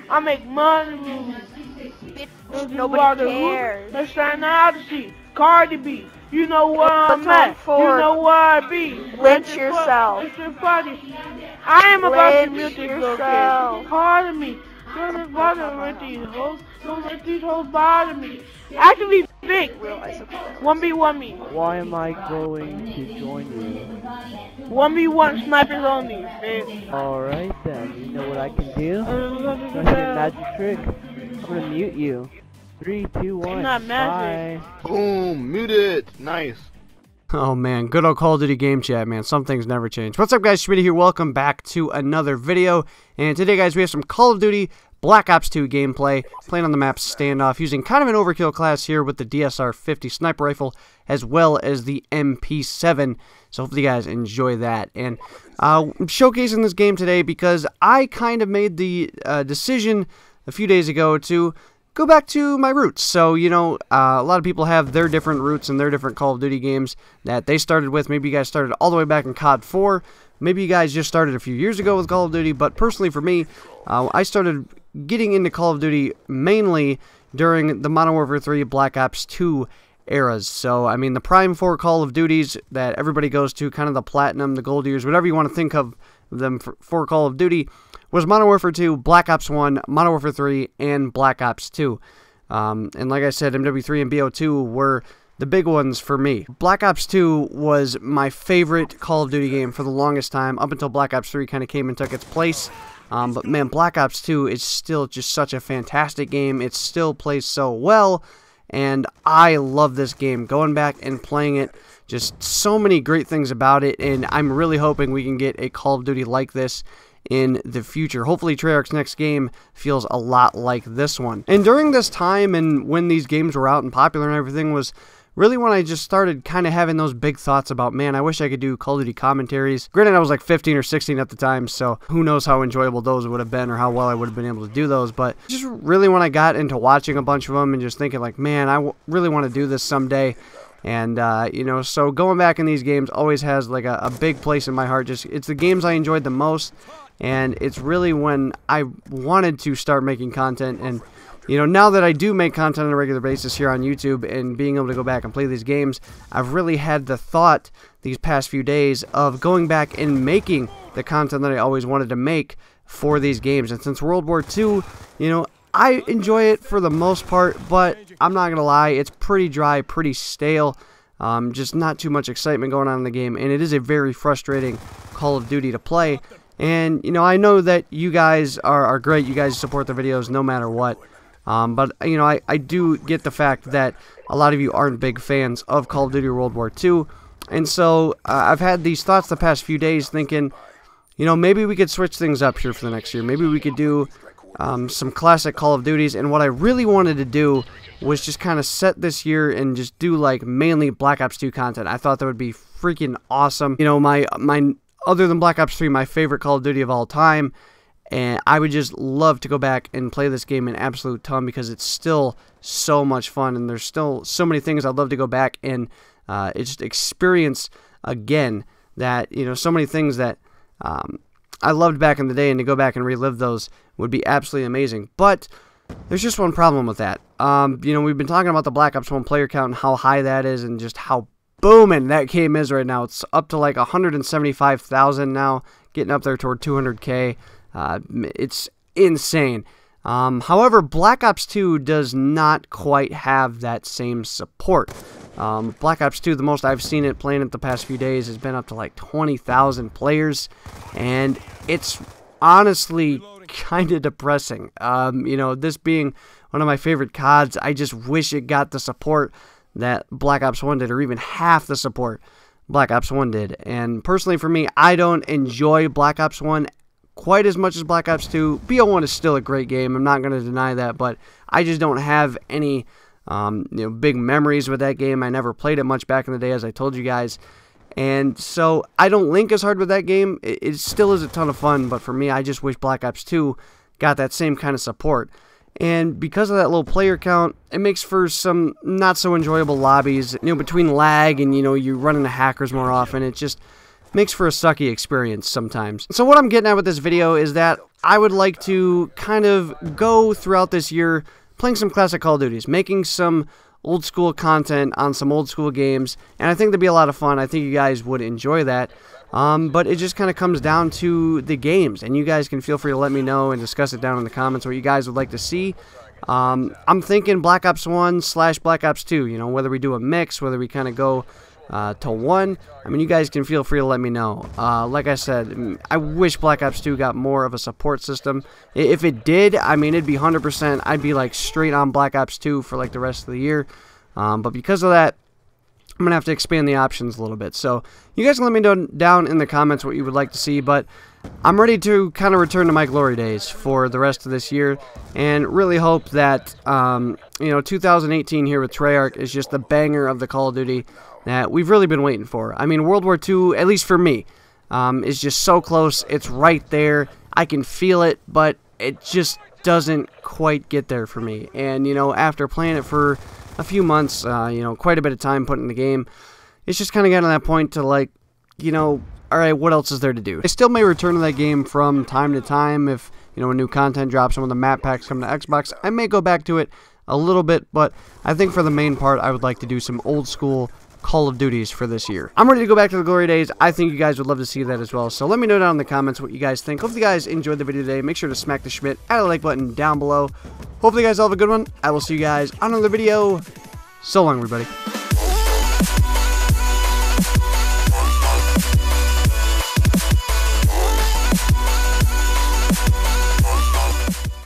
I make money. Nobody cares. Let's sign out to see Cardi B. You know where I'm Baton at. Ford. You know where I be. Lynch yourself. I am about to Lynch music yourself. Pardon me. Don't bother with these hoes. Don't let these hoes bother me. Actually, big. 1v1 me. Why am I going to join you? 1v1 snipers only. Big. Alright then, you know what I can do? That's a magic trick. I'm gonna mute you. 3, 2, 1. Not magic. Bye. Boom, muted. Nice. Oh man, good old Call of Duty game chat, man. Some things never change. What's up, guys? Schmitty here. Welcome back to another video. And today, guys, we have some Call of Duty Black Ops 2 gameplay, playing on the map Standoff, using kind of an overkill class here with the DSR-50 sniper rifle, as well as the MP7. So hopefully you guys enjoy that. And I'm showcasing this game today because I kind of made the decision a few days ago to go back to my roots. So, you know, a lot of people have their different roots and their different Call of Duty games that they started with. Maybe you guys started all the way back in COD 4. Maybe you guys just started a few years ago with Call of Duty. But personally for me, I started getting into Call of Duty mainly during the Modern Warfare 3 Black Ops 2 eras. So, I mean, the prime 4 Call of Duties that everybody goes to, kind of the Platinum, the Gold years, whatever you want to think of them for Call of Duty, was Modern Warfare 2, Black Ops 1, Modern Warfare 3, and Black Ops 2. And like I said, MW3 and BO2 were the big ones for me. Black Ops 2 was my favorite Call of Duty game for the longest time, up until Black Ops 3 kind of came and took its place. But man, Black Ops 2 is still just such a fantastic game. It still plays so well, and I love this game. Going back and playing it, just so many great things about it, and I'm really hoping we can get a Call of Duty like this in the future. Hopefully Treyarch's next game feels a lot like this one. And during this time and when these games were out and popular and everything was really when I just started kind of having those big thoughts about, man, I wish I could do Call of Duty commentaries. Granted, I was like 15 or 16 at the time, so who knows how enjoyable those would have been or how well I would have been able to do those. But just really when I got into watching a bunch of them and just thinking like, man, I really want to do this someday. And, you know, so going back in these games always has like a big place in my heart. Just it's the games I enjoyed the most. And it's really when I wanted to start making content. And, you know, now that I do make content on a regular basis here on YouTube and being able to go back and play these games, I've really had the thought these past few days of going back and making the content that I always wanted to make for these games. And since World War II, you know, I enjoy it for the most part, but I'm not going to lie, it's pretty dry, pretty stale. Just not too much excitement going on in the game, and it is a very frustrating Call of Duty to play. And, you know, I know that you guys are great. You guys support the videos no matter what. But, you know, I do get the fact that a lot of you aren't big fans of Call of Duty World War II. And so I've had these thoughts the past few days thinking, you know, maybe we could switch things up here for the next year. Maybe we could do some classic Call of Duties. And what I really wanted to do was just kind of set this year and just do like mainly Black Ops 2 content. I thought that would be freaking awesome. You know, my other than Black Ops 3, my favorite Call of Duty of all time, and I would just love to go back and play this game an absolute ton because it's still so much fun, and there's still so many things I'd love to go back and just experience again. That, you know, so many things that I loved back in the day, and to go back and relive those would be absolutely amazing. But there's just one problem with that. You know, we've been talking about the Black Ops 1 player count and how high that is, and just how booming that game is right now. It's up to like 175,000 now, getting up there toward 200K. It's insane. However, Black Ops 2 does not quite have that same support. Black Ops 2, the most I've seen it playing it the past few days, has been up to like 20,000 players, and it's honestly kind of depressing. You know, this being one of my favorite CODs, I just wish it got the support that Black Ops 1 did, or even half the support Black Ops 1 did. And personally for me, I don't enjoy Black Ops 1 quite as much as Black Ops 2. BO1 is still a great game, I'm not going to deny that, but I just don't have any you know, big memories with that game. I never played it much back in the day, as I told you guys. And so I don't link as hard with that game. It still is a ton of fun, but for me, I just wish Black Ops 2 got that same kind of support. And because of that low player count, it makes for some not so enjoyable lobbies, you know, between lag and, you know, you run into hackers more often. It just makes for a sucky experience sometimes. So what I'm getting at with this video is that I would like to kind of go throughout this year playing some classic Call of Duties, making some old school content on some old school games, and I think that'd be a lot of fun. I think you guys would enjoy that. But it just kind of comes down to the games, and you guys can feel free to let me know and discuss it down in the comments what you guys would like to see. I'm thinking Black Ops 1 / Black Ops 2, you know, whether we do a mix, whether we kind of go to one. I mean, you guys can feel free to let me know. Like I said, I wish Black Ops 2 got more of a support system. If it did, I mean, it'd be 100%. I'd be like straight on Black Ops 2 for like the rest of the year. But because of that, I'm going to have to expand the options a little bit. So you guys can let me know down in the comments what you would like to see. But I'm ready to kind of return to my glory days for the rest of this year. And really hope that, you know, 2018 here with Treyarch is just the banger of the Call of Duty that we've really been waiting for. I mean, World War II, at least for me, is just so close. It's right there. I can feel it, but it just doesn't quite get there for me. And, you know, after playing it for a few months, you know, quite a bit of time put in the game, it's just kind of gotten to that point to, like, you know, alright, what else is there to do? I still may return to that game from time to time if, you know, when new content drops, some of the map packs come to Xbox. I may go back to it a little bit, but I think for the main part, I would like to do some old school Call of Duties for this year. I'm ready to go back to the glory days. I think you guys would love to see that as well. So let me know down in the comments what you guys think. Hopefully you guys enjoyed the video today. Make sure to smack the Schmidt, add a like button down below. Hopefully you guys all have a good one. I will see you guys on another video. So long, everybody.